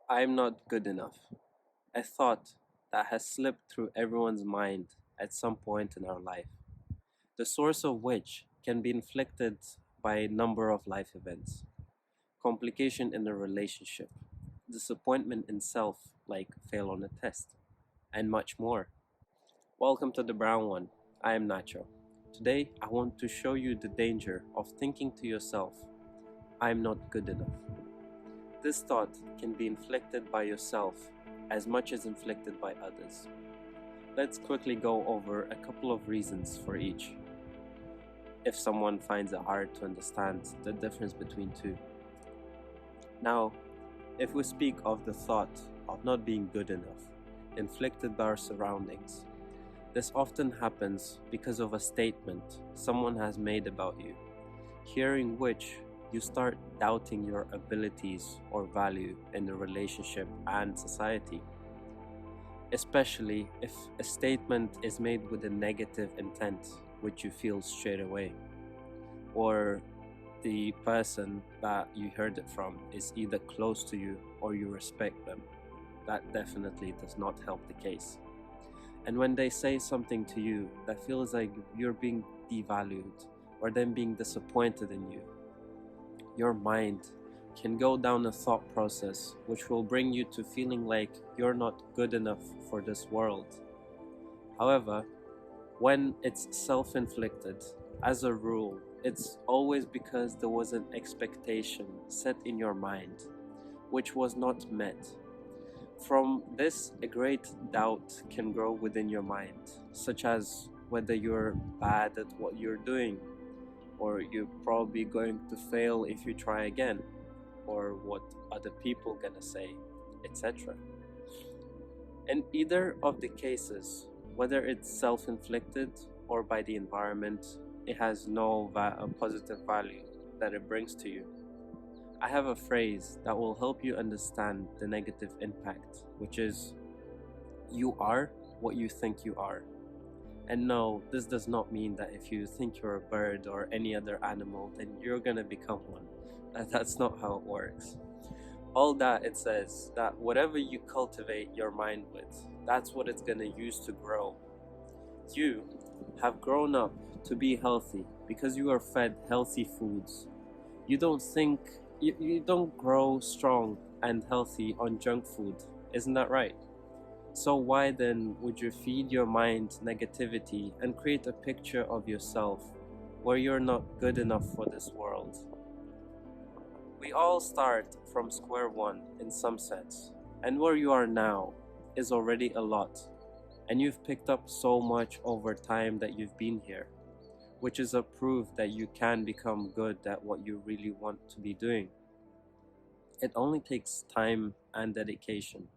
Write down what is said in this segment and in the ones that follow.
I'm not good enough. A thought that has slipped through everyone's mind at some point in our life, the source of which can be inflicted by a number of life events, complication in a relationship, disappointment in self, like fail on a test, and much more. Welcome to the brown one. I am Nacho. Today, I want to show you the danger of thinking to yourself, I'm not good enough. This thought can be inflicted by yourself as much as inflicted by others. Let's quickly go over a couple of reasons for each, if someone finds it hard to understand the difference between two. Now, if we speak of the thought of not being good enough, inflicted by our surroundings, this often happens because of a statement someone has made about you, hearing which you start doubting your abilities or value in the relationship and society, especially if a statement is made with a negative intent, which you feel straight away, or the person that you heard it from is either close to you or you respect them. That definitely does not help the case. And when they say something to you that feels like you're being devalued or them being disappointed in you, your mind can go down a thought process which will bring you to feeling like you're not good enough for this world. However, when it's self-inflicted, as a rule, it's always because there was an expectation set in your mind which was not met. From this, a great doubt can grow within your mind, such as whether you're bad at what you're doing, or you're probably going to fail if you try again, or what other people gonna say, etc. In either of the cases, whether it's self-inflicted or by the environment, it has no positive value that it brings to you. I have a phrase that will help you understand the negative impact, which is, you are what you think you are. And no, this does not mean that if you think you're a bird or any other animal, then you're gonna become one. That's not how it works. All that it says that whatever you cultivate your mind with, that's what it's gonna use to grow. You have grown up to be healthy because you are fed healthy foods. You don't grow strong and healthy on junk food, isn't that right? So why then would you feed your mind negativity and create a picture of yourself where you're not good enough for this world? We all start from square one in some sense, and where you are now is already a lot, and you've picked up so much over time that you've been here, which is a proof that you can become good at what you really want to be doing. It only takes time and dedication.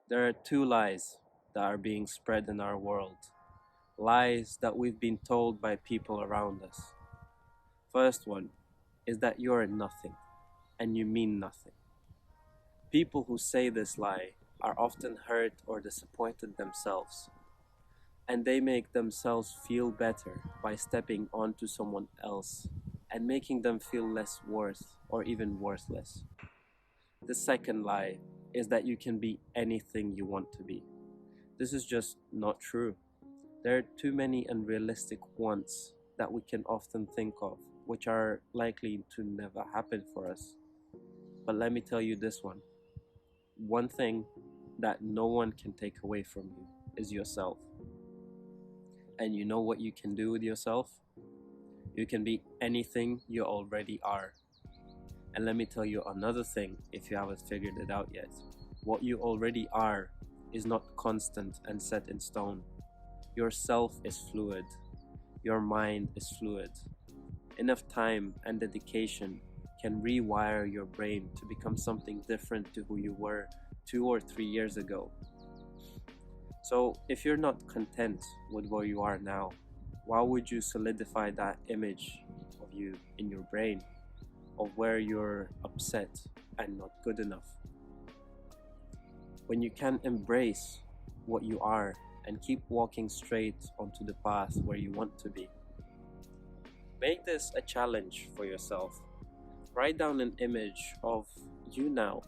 There are two lies that are being spread in our world, lies that we've been told by people around us. First one is that you're nothing and you mean nothing. People who say this lie are often hurt or disappointed themselves, and they make themselves feel better by stepping onto someone else and making them feel less worth or even worthless. The second lie is that you can be anything you want to be. This is just not true. There are too many unrealistic wants that we can often think of, which are likely to never happen for us. But let me tell you this one. One thing that no one can take away from you is yourself. And you know what you can do with yourself? You can be anything you already are. And let me tell you another thing if you haven't figured it out yet. What you already are is not constant and set in stone. Yourself is fluid. Your mind is fluid. Enough time and dedication can rewire your brain to become something different to who you were 2 or 3 years ago. So if you're not content with where you are now, why would you solidify that image of you in your brain, of where you're upset and not good enough? When you can embrace what you are and keep walking straight onto the path where you want to be. Make this a challenge for yourself. Write down an image of you now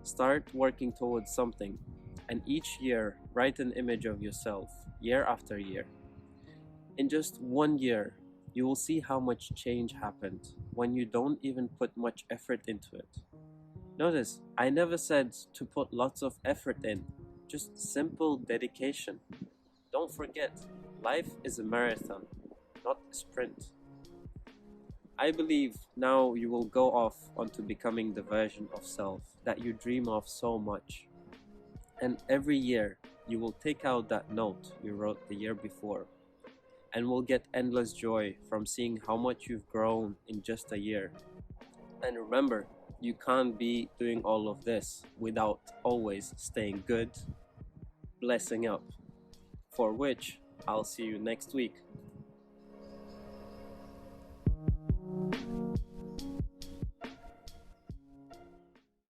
Start working towards something, and each year write an image of yourself, year after year. In just 1 year, you will see how much change happened when you don't even put much effort into it. Notice, I never said to put lots of effort in, just simple dedication. Don't forget, life is a marathon, not a sprint. I believe now you will go off onto becoming the version of self that you dream of so much. And every year, you will take out that note you wrote the year before and will get endless joy from seeing how much you've grown in just a year. And remember, you can't be doing all of this without always staying good, blessing up, for which I'll see you next week.